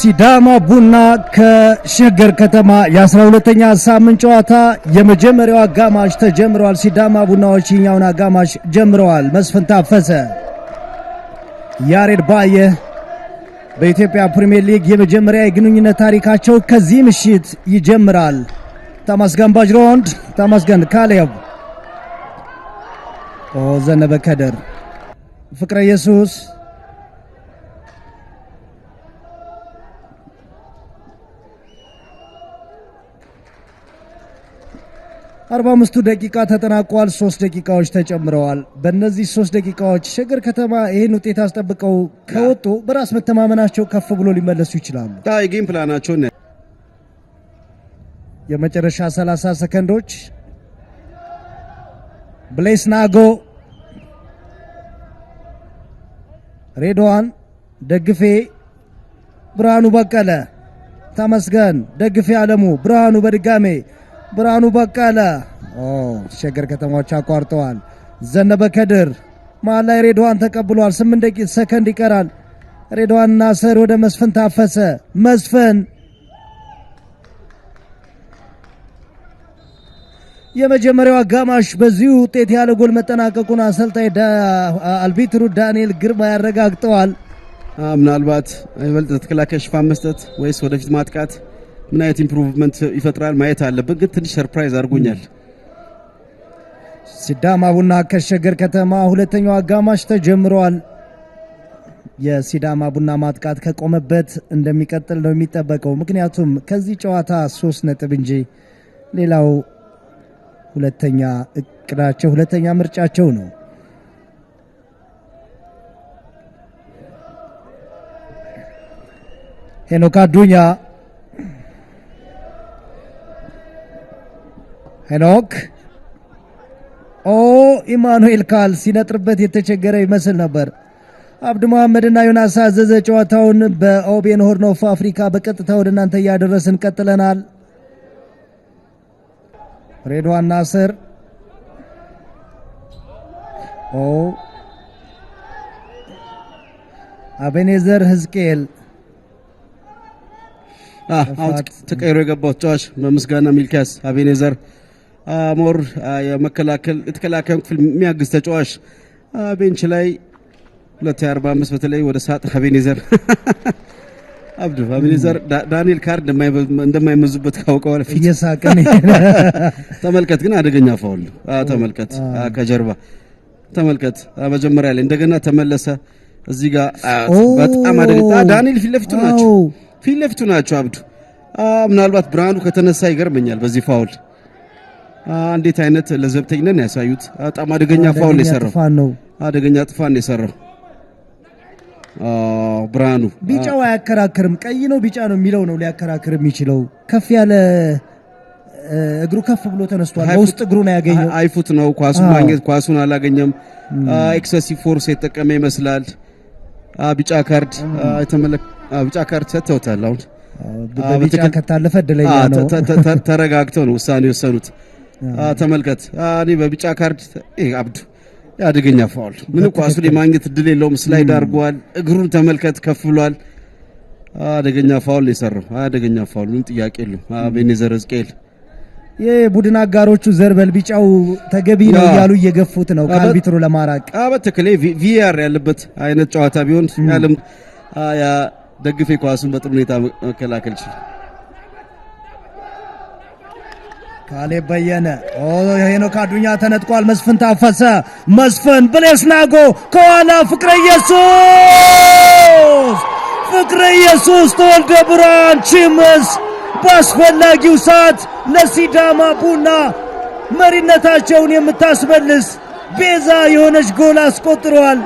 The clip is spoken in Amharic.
ሲዳማ ቡና ከሸገር ከተማ የ12ኛ ሳምንት ጨዋታ የመጀመሪያው አጋማሽ ተጀምሯል። ሲዳማ ቡናዎች ይኛውን አጋማሽ ጀምረዋል። መስፍን ታፈሰ፣ ያሬድ ባየ በኢትዮጵያ ፕሪሚየር ሊግ የመጀመሪያ የግንኙነት ታሪካቸው ከዚህ ምሽት ይጀምራል። ተመስገን ባጅሮንድ፣ ተመስገን ካሌብ፣ ዘነበ ከደር፣ ፍቅረ ኢየሱስ አርባአምስቱ ደቂቃ ተጠናቋል። 3 ደቂቃዎች ተጨምረዋል። በእነዚህ 3 ደቂቃዎች ሸገር ከተማ ይህን ውጤት አስጠብቀው ከወጡ በራስ መተማመናቸው ከፍ ብሎ ሊመለሱ ይችላሉ። ጌም ፕላናቸውን የመጨረሻ 30 ሰከንዶች ብሌስ ናጎ፣ ሬድዋን ደግፌ፣ ብርሃኑ በቀለ፣ ተመስገን ደግፌ፣ አለሙ ብርሃኑ፣ በድጋሜ ብርሃኑ በቀለ። ሸገር ከተማዎች አቋርጠዋል። ዘነበ ከድር መሃል ላይ ሬድዋን ተቀብሏል። 8 ሰከንድ ይቀራል። ሬድዋን ናስር ወደ መስፍን ታፈሰ። መስፍን የመጀመሪያው አጋማሽ በዚሁ ውጤት ያለ ጎል መጠናቀቁን አሰልጣኝ አልቢትሩ ዳንኤል ግርማ ያረጋግጠዋል። ምናልባት ይበልጥ ተከላካይ ሽፋን መስጠት ወይስ ወደፊት ማጥቃት ምን አይነት ኢምፕሩቭመንት ይፈጥራል ማየት አለበት። ግን ትንሽ ሰርፕራይዝ አድርጎኛል። ሲዳማ ቡና ከሸገር ከተማ ሁለተኛው አጋማሽ ተጀምሯል። የሲዳማ ቡና ማጥቃት ከቆመበት እንደሚቀጥል ነው የሚጠበቀው። ምክንያቱም ከዚህ ጨዋታ 3 ነጥብ እንጂ ሌላው ሁለተኛ እቅዳቸው ሁለተኛ ምርጫቸው ነው። ሄኖክ አዱኛ፣ ሄኖክ ኢማኑኤል ካል ሲነጥርበት የተቸገረ ይመስል ነበር። አብዱ መሐመድና ዮናስ አዘዘ ጨዋታውን በኦቤን ሆርን ኦፍ አፍሪካ በቀጥታ ወደ እናንተ እያደረስን ቀጥለናል። ሬድዋን ናስር፣ አቤኔዘር ህዝቅኤል፣ ተቀይሮ የገባው ተጫዋች በምስጋና ሚልኪያስ አቤኔዘር ሞር የተከላካዩን ክፍል የሚያግዝ ተጫዋች ቤንች ላይ 245 በተለይ ወደ ሳጥን አቤኔዘር አብዱ አቤኔዘር ዳንኤል ካርድ እንደማይመዙበት ካውቀዋል ፊት እየሳቀን ተመልከት። ግን አደገኛ ፋውል ተመልከት፣ ከጀርባ ተመልከት። መጀመሪያ ላይ እንደገና ተመለሰ። እዚህ ጋር በጣም አደገኛ ዳንኤል ፊት ለፊቱ ናቸው አብዱ። ምናልባት ብርሃኑ ከተነሳ ይገርመኛል በዚህ ፋውል። እንዴት አይነት ለዘብተኝነን ያሳዩት። በጣም አደገኛ ፋውል የሰራው አደገኛ ጥፋት ነው የሰራው ብርሃኑ። ቢጫው አያከራክርም። ቀይ ነው ቢጫ ነው የሚለው ነው ሊያከራክር የሚችለው። ከፍ ያለ እግሩ ከፍ ብሎ ተነስቷል። በውስጥ እግሩን ያገኘው አይፉት ነው። ኳሱን ማግኘት ኳሱን አላገኘም። ኤክሰሲቭ ፎርስ የተጠቀመ ይመስላል። ቢጫ ካርድ ቢጫ ካርድ ሰጥተውታል። አሁን በቢጫ ከታለፈ እድለኛ ነው። ተረጋግተው ነው ውሳኔ የወሰኑት። ተመልከት። እኔ በቢጫ ካርድ አብዱ አደገኛ ፋውል ምን ኳሱ ላይ ማግኘት እድል የለውም። ስላይድ አድርጓል። እግሩን ተመልከት ከፍ ብሏል። አደገኛ ፋውል የሰራው አደገኛ ፋውል ምን ጥያቄ የለውም። አቤኔዘር ህዝቅኤል የቡድን አጋሮቹ ዘርበል ቢጫው ተገቢ ነው እያሉ እየገፉት ነው ከአርቢትሩ ለማራቅ። በትክክል ቪአር ያለበት አይነት ጨዋታ ቢሆን ያለም ያ ደግፌ ኳሱን በጥሩ ሁኔታ መከላከል ይችላል። ካሌብ በየነ ሄኖክ አዱኛ ተነጥቋል። መስፍን ታፈሰ፣ መስፍን ብሌስ ናጎ ከኋላ ፍቅረ ኢየሱስ ተወልደ ብርሃን ቺምስ በአስፈላጊው ሰዓት ለሲዳማ ቡና መሪነታቸውን የምታስመልስ ቤዛ የሆነች ጎል አስቆጥረዋል።